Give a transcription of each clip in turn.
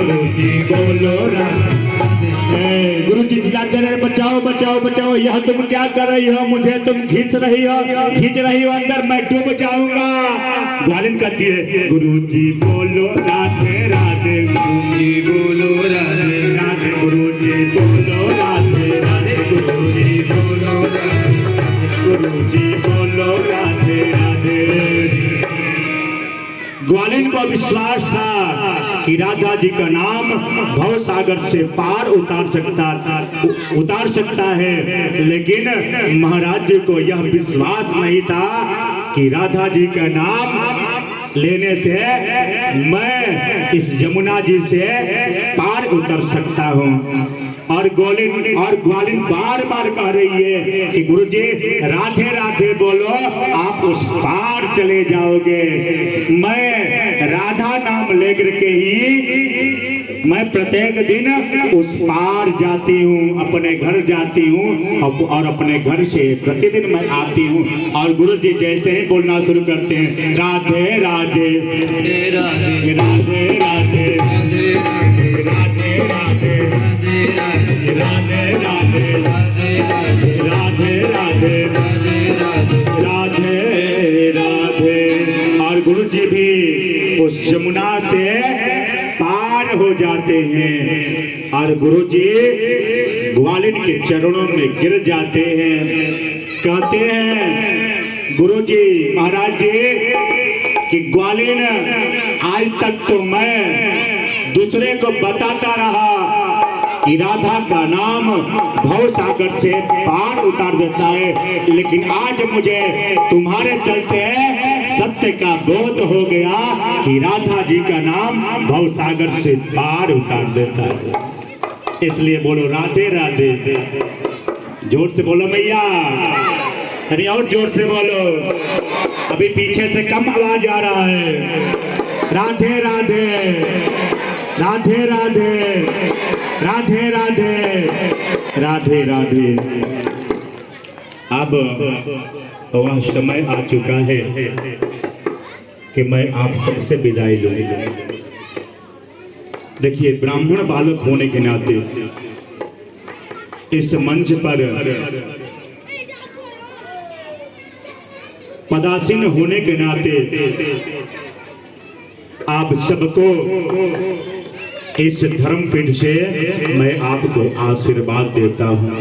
गुरु जी बोलो गुरु जी चिल्लाते रहे बचाओ बचाओ बचाओ, यह तुम क्या कर रही हो, मुझे तुम खींच रही हो अंदर, मैं डूब जाऊंगा। ग्वालिन कहती है गुरु जी बोलो राधे राधे, गुरु जी बोलो राधे राधे, गुरु जी बोलो राधे राधे, गुरु जी बोलो राधे, गुरु जी बोलो राधे राधे। ग्वालिन को विश्वास था कि राधा जी का नाम भव सागर से पार उतार सकता है, लेकिन महाराज जी को यह विश्वास नहीं था कि राधा जी का नाम लेने से मैं इस जमुना जी से पार उतर सकता हूँ। और ग्वालिन बार बार कह रही है कि गुरुजी राधे राधे बोलो, आप उस पार चले जाओगे। मैं राधा नाम लेकर के ही मैं प्रत्येक दिन उस पार जाती हूँ, अपने घर जाती हूँ और अपने घर से प्रतिदिन मैं आती हूँ। और गुरुजी जैसे ही बोलना शुरू करते हैं राधे राधे राधे राधे राधे राधे राधे राधे राधे राधे राधे राधे। और गुरु जी भी उस जमुना से पार हो जाते हैं और गुरु जी ग्वालिन के चरणों में गिर जाते हैं। कहते हैं गुरु जी महाराज जी कि ग्वालिन आज तक तो मैं दूसरे को बताता रहा कि राधा का नाम भव सागर से पार उतार देता है, लेकिन आज मुझे तुम्हारे चलते सत्य का बोध हो गया कि राधा जी का नाम भव सागर से पार उतार देता है। इसलिए बोलो राधे राधे, जोर से बोलो मैया, अरे और जोर से बोलो, अभी पीछे से कम आवाज आ रहा है। राधे राधे राधे राधे राधे राधे राधे राधे। अब वह समय आ चुका है कि मैं आप सबसे विदाई लूं। देखिए ब्राह्मण बालक होने के नाते इस मंच पर पदासीन होने के नाते आप सबको इस धर्मपीठ से मैं आपको आशीर्वाद देता हूं।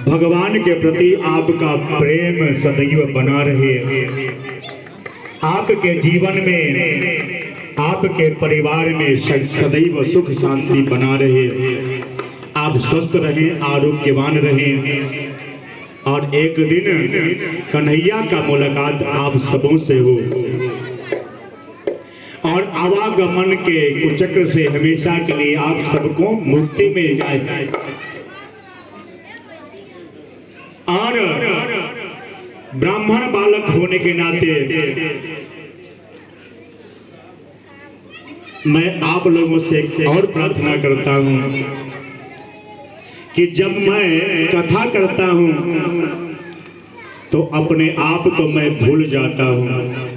भगवान के प्रति आपका प्रेम सदैव बना रहे, आपके जीवन में आपके परिवार में सदैव सुख शांति बना रहे, आप स्वस्थ रहें, आरोग्यवान रहें और एक दिन कन्हैया का मुलाकात आप सबों से हो और आवागमन के कुचक्र से हमेशा के लिए आप सबको मुक्ति मिल जाए। और ब्राह्मण बालक होने के नाते मैं आप लोगों से एक और प्रार्थना करता हूं कि जब मैं कथा करता हूं तो अपने आप को मैं भूल जाता हूं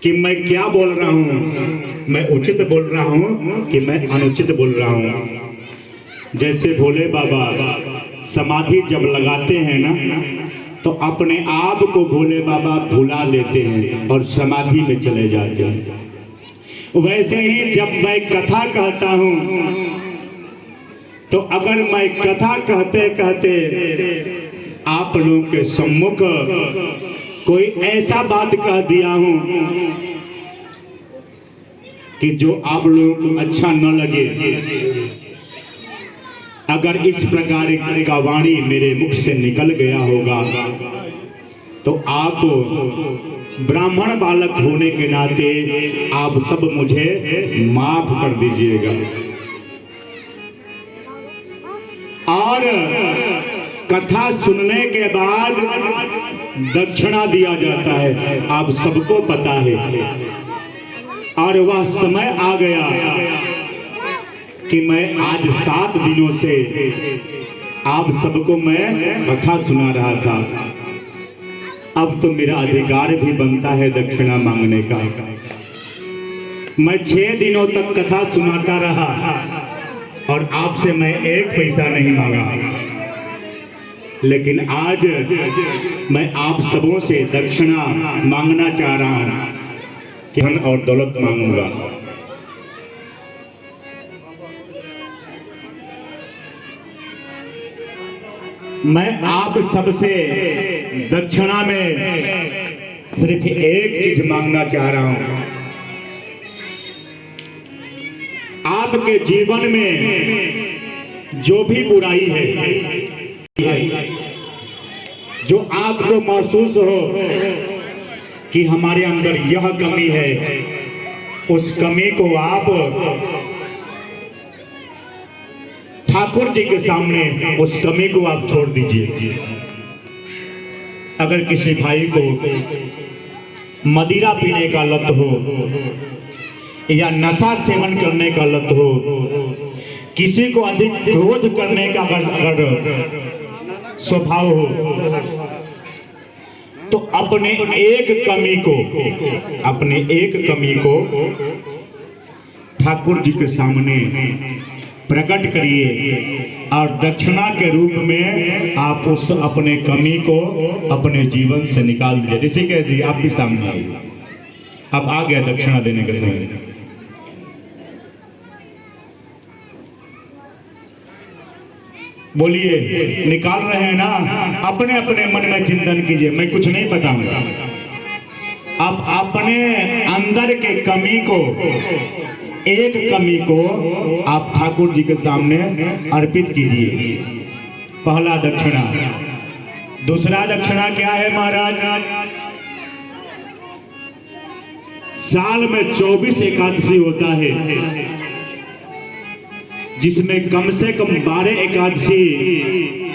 कि मैं क्या बोल रहा हूँ, मैं उचित बोल रहा हूँ कि मैं अनुचित बोल रहा हूँ। जैसे भोले बाबा समाधि जब लगाते हैं ना तो अपने आप को भोले बाबा भुला देते हैं और समाधि में चले जाते हैं। वैसे ही जब मैं कथा कहता हूँ तो अगर मैं कथा कहते कहते आप लोगों के सम्मुख कोई ऐसा बात कह दिया हूं कि जो आप लोगों को अच्छा न लगे, अगर इस प्रकार का वाणी मेरे मुख से निकल गया होगा तो आप ब्राह्मण बालक होने के नाते आप सब मुझे माफ कर दीजिएगा। और कथा सुनने के बाद दक्षिणा दिया जाता है, आप सबको पता है। और वह समय आ गया कि मैं आज 7 दिनों से आप सबको मैं कथा सुना रहा था। अब तो मेरा अधिकार भी बनता है दक्षिणा मांगने का। मैं 6 दिनों तक कथा सुनाता रहा और आपसे मैं 1 पैसा नहीं मांगा, लेकिन आज मैं आप सबों से दक्षिणा मांगना चाह रहा हूं कि धन और दौलत मांगूंगा। मैं आप सबसे दक्षिणा में सिर्फ एक चीज मांगना चाह रहा हूं। आपके जीवन में जो भी बुराई है, जो आपको महसूस हो कि हमारे अंदर यह कमी है, उस कमी को आप ठाकुर जी के सामने उस कमी को आप छोड़ दीजिए। अगर किसी भाई को मदिरा पीने का लत हो या नशा सेवन करने का लत हो, किसी को अधिक क्रोध करने का अगर स्वभाव हो, तो अपने एक कमी को ठाकुर जी के सामने प्रकट करिए और दक्षिणा के रूप में आप उस अपने कमी को अपने जीवन से निकाल दीजिए। जैसे कह जी आप भी सामने आइए, अब आ गया दक्षिणा देने का समय। बोलिए, निकाल रहे हैं ना? अपने अपने मन में चिंतन कीजिए, मैं कुछ नहीं बताऊंगा। आप अपने अंदर के कमी को, एक कमी को आप ठाकुर जी के सामने अर्पित कीजिए। पहला दक्षिणा। दूसरा दक्षिणा क्या है महाराज? साल में 24 एकादशी होता है, जिसमें कम से कम 12 एकादशी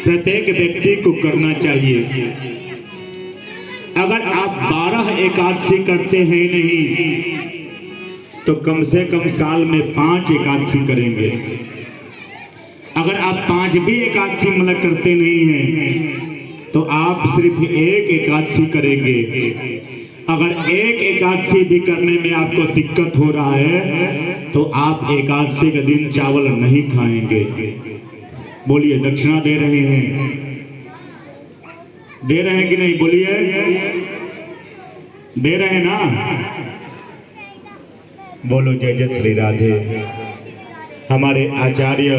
प्रत्येक व्यक्ति को करना चाहिए। अगर आप 12 एकादशी करते हैं नहीं, तो कम से कम साल में 5 एकादशी करेंगे। अगर आप 5 भी एकादशी मतलब करते नहीं हैं, तो आप सिर्फ 1 एकादशी करेंगे। अगर 1 एकादशी भी करने में आपको दिक्कत हो रहा है, तो आप एकादशी के दिन चावल नहीं खाएंगे। बोलिए, दक्षिणा दे रहे हैं? दे रहे हैं कि नहीं? बोलिए, दे रहे हैं ना? बोलो जय जय श्री राधे। हमारे आचार्य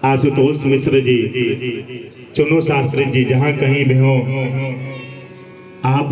आशुतोष मिश्र जी, चुनू शास्त्री जी, जहां कहीं भी हो, आप